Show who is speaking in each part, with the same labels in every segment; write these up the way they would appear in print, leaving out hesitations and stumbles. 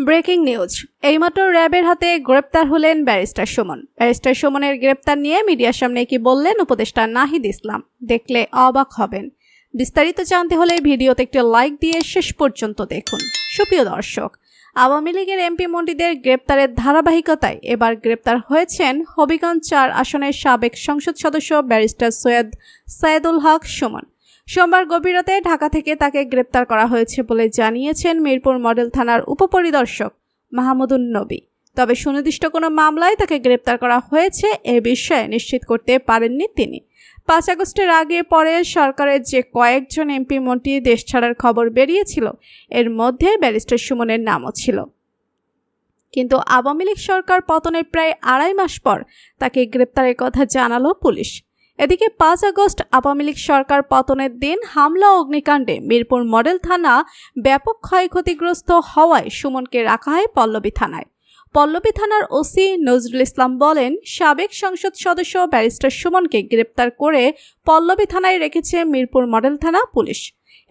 Speaker 1: Breaking news. এইমাত্র র্যাবের হাতে গ্রেপ্তার হলেন ব্যারিস্টার সুমন। ব্যারিস্টার সুমনের গ্রেপ্তার নিয়ে মিডিয়ার সামনে কি বললেন উপদেষ্টা নাহিদ ইসলাম, দেখলে অবাক হবেন। বিস্তারিত জানতে হলে ভিডিওতে একটি লাইক দিয়ে শেষ পর্যন্ত দেখুন। সুপ্রিয় দর্শক, আওয়ামী লীগের এমপি মন্ত্রীদের গ্রেপ্তারের ধারাবাহিকতায় এবার গ্রেপ্তার হয়েছেন হবিগঞ্জ ৪ আসনের সাবেক সংসদ সদস্য ব্যারিস্টার সৈয়দ সায়েদুল হক সুমন। সোমবার গভীর রাতে ঢাকা থেকে তাকে গ্রেপ্তার করা হয়েছে বলে জানিয়েছেন মিরপুর মডেল থানার উপপরিদর্শক মাহমুদুন নবী। তবে সুনির্দিষ্ট কোনো মামলায় তাকে গ্রেপ্তার করা হয়েছে এ বিষয়ে নিশ্চিত করতে পারেননি তিনি। ৫ আগস্টের আগে পরে সরকারের যে কয়েকজন এমপি মন্ত্রী দেশ ছাড়ার খবর বেরিয়েছিল, এর মধ্যে ব্যারিস্টার সুমনের নামও ছিল। কিন্তু আওয়ামী লীগ সরকার পতনের প্রায় ২.৫ মাস পর তাকে গ্রেপ্তারের কথা জানালো পুলিশ। এদিকে ৫ আগস্ট আওয়ামী লীগ সরকার পতনের দিন হামলা অগ্নিকাণ্ডে মিরপুর মডেল থানা ব্যাপক ক্ষয়ক্ষতিগ্রস্ত হওয়ায় সুমনকে রাখা হয় পল্লবী থানায়। পল্লবী থানার ওসি নজরুল ইসলাম বলেন, সাবেক সংসদ সদস্য ব্যারিস্টার সুমনকে গ্রেপ্তার করে পল্লবী থানায় রেখেছে মিরপুর মডেল থানা পুলিশ।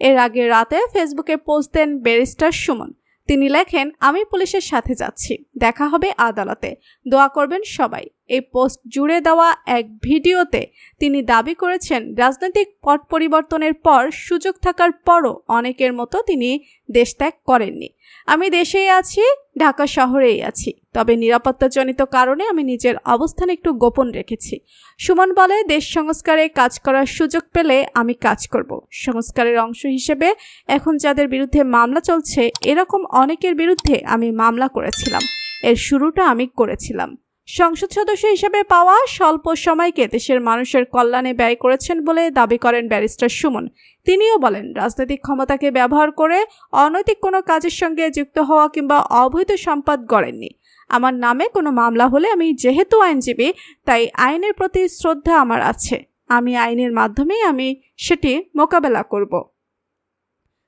Speaker 1: এর আগে রাতে ফেসবুকে পোস্ট দেন ব্যারিস্টার সুমন। তিনি লেখেন, আমি পুলিশের সাথে যাচ্ছি, দেখা হবে আদালতে, দোয়া করবেন সবাই। এই পোস্ট জুড়ে দেওয়া এক ভিডিওতে তিনি দাবি করেছেন, রাজনৈতিক পট পরিবর্তনের পর সুযোগ থাকার পরও অনেকের মতো তিনি দেশ ত্যাগ করেননি। আমি দেশেই আছি, ঢাকা শহরেই আছি, তবে নিরাপত্তাজনিত কারণে আমি নিজের অবস্থান একটু গোপন রেখেছি। সুমন বলে, দেশ সংস্কারে কাজ করার সুযোগ পেলে আমি কাজ করব। সংস্কারের অংশ হিসেবে এখন যাদের বিরুদ্ধে মামলা চলছে, এরকম অনেকের বিরুদ্ধে আমি মামলা করেছিলাম। এর শুরুটা আমি করেছিলাম। সংসদ সদস্য হিসেবে পাওয়া স্বল্প সময়কে দেশের মানুষের কল্যাণে ব্যয় করেছেন বলে দাবি করেন ব্যারিস্টার সুমন। তিনিও বলেন, রাজনৈতিক ক্ষমতাকে ব্যবহার করে অনৈতিক কোনো কাজের সঙ্গে যুক্ত হওয়া কিংবা অবৈধ সম্পদ গড়েননি। আমার নামে কোনো মামলা হলে আমি যেহেতু আইনজীবী, তাই আইনের প্রতি শ্রদ্ধা আমার আছে। আমি আইনের মাধ্যমেই আমি সেটি মোকাবেলা করব।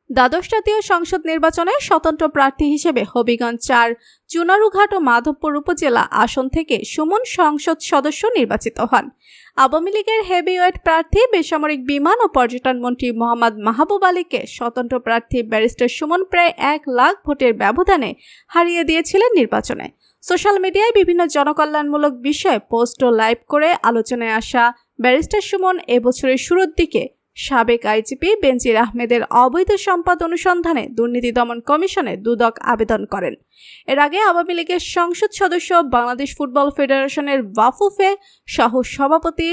Speaker 1: দ্বাদশ জাতীয় সংসদ নির্বাচনে স্বতন্ত্র প্রার্থী হিসেবে হবিগঞ্জ ৪ চুনারুঘাট ও মাধবপুর উপজেলা আসন থেকে সুমন সংসদ সদস্য নির্বাচিত হন। আওয়ামী লীগের হেভিওয়েট প্রার্থী বেসামরিক বিমান ও পর্যটন মন্ত্রী মোহাম্মদ মাহবুব আলীকে স্বতন্ত্র প্রার্থী ব্যারিস্টার সুমন প্রায় ১ লাখ ভোটের ব্যবধানে হারিয়ে দিয়েছিলেন নির্বাচনে। সোশ্যাল মিডিয়ায় বিভিন্ন জনকল্যাণমূলক বিষয়ে পোস্ট ও লাইভ করে আলোচনায় আসা ব্যারিস্টার সুমন এবছরের শুরুর দিকে সাবেক আইজিপি বেনজির আহমেদের অবৈধ সম্পদ অনুসন্ধানে দুর্নীতি দমন কমিশনে দুদক আবেদন করেন। এর আগে আওয়ামী লীগের সংসদ সদস্য, বাংলাদেশ ফুটবল ফেডারেশনের ওয়াফুফে সহ সভাপতি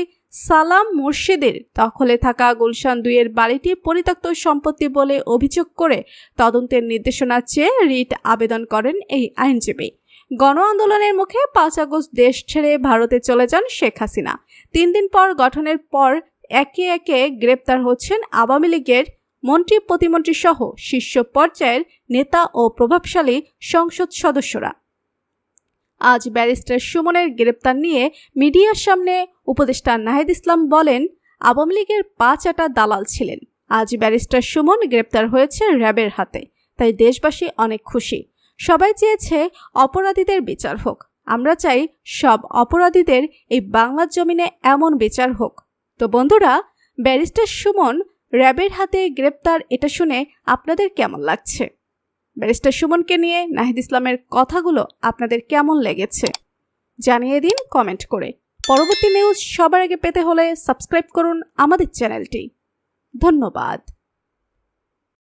Speaker 1: সালাম মুর্শিদের দখলে থাকা গুলশান ২ এর বাড়িটি পরিত্যক্ত সম্পত্তি বলে অভিযোগ করে তদন্তের নির্দেশনা চেয়ে রিট আবেদন করেন এই আইনজীবী। গণ আন্দোলনের মুখে ৫ আগস্ট দেশ ছেড়ে ভারতে চলে যান শেখ হাসিনা। ৩ দিন পর গঠনের পর একে একে গ্রেপ্তার হচ্ছেন আওয়ামী লীগের মন্ত্রী, প্রতিমন্ত্রী সহ শীর্ষ পর্যায়ের নেতা ও প্রভাবশালী সংসদ সদস্যরা। আজ ব্যারিস্টার সুমনের গ্রেপ্তার নিয়ে মিডিয়ার সামনে উপদেষ্টা নাহিদ ইসলাম বলেন, আওয়ামী লীগের ৫ আটা দালাল ছিলেন। আজ ব্যারিস্টার সুমন গ্রেপ্তার হয়েছে র্যাবের হাতে, তাই দেশবাসী অনেক খুশি। সবাই চেয়েছে অপরাধীদের বিচার হোক। আমরা চাই সব অপরাধীদের এই বাংলার জমিনে এমন বিচার হোক। তো বন্ধুরা, ব্যারিস্টার সুমন র্যাবের হাতে গ্রেপ্তার, এটা শুনে আপনাদের কেমন লাগছে? ব্যারিস্টার সুমনকে নিয়ে নাহিদ ইসলামের কথাগুলো আপনাদের কেমন লেগেছে জানিয়ে দিন কমেন্ট করে। পরবর্তী নিউজ সবার আগে পেতে হলে সাবস্ক্রাইব করুন আমাদের চ্যানেলটি। ধন্যবাদ।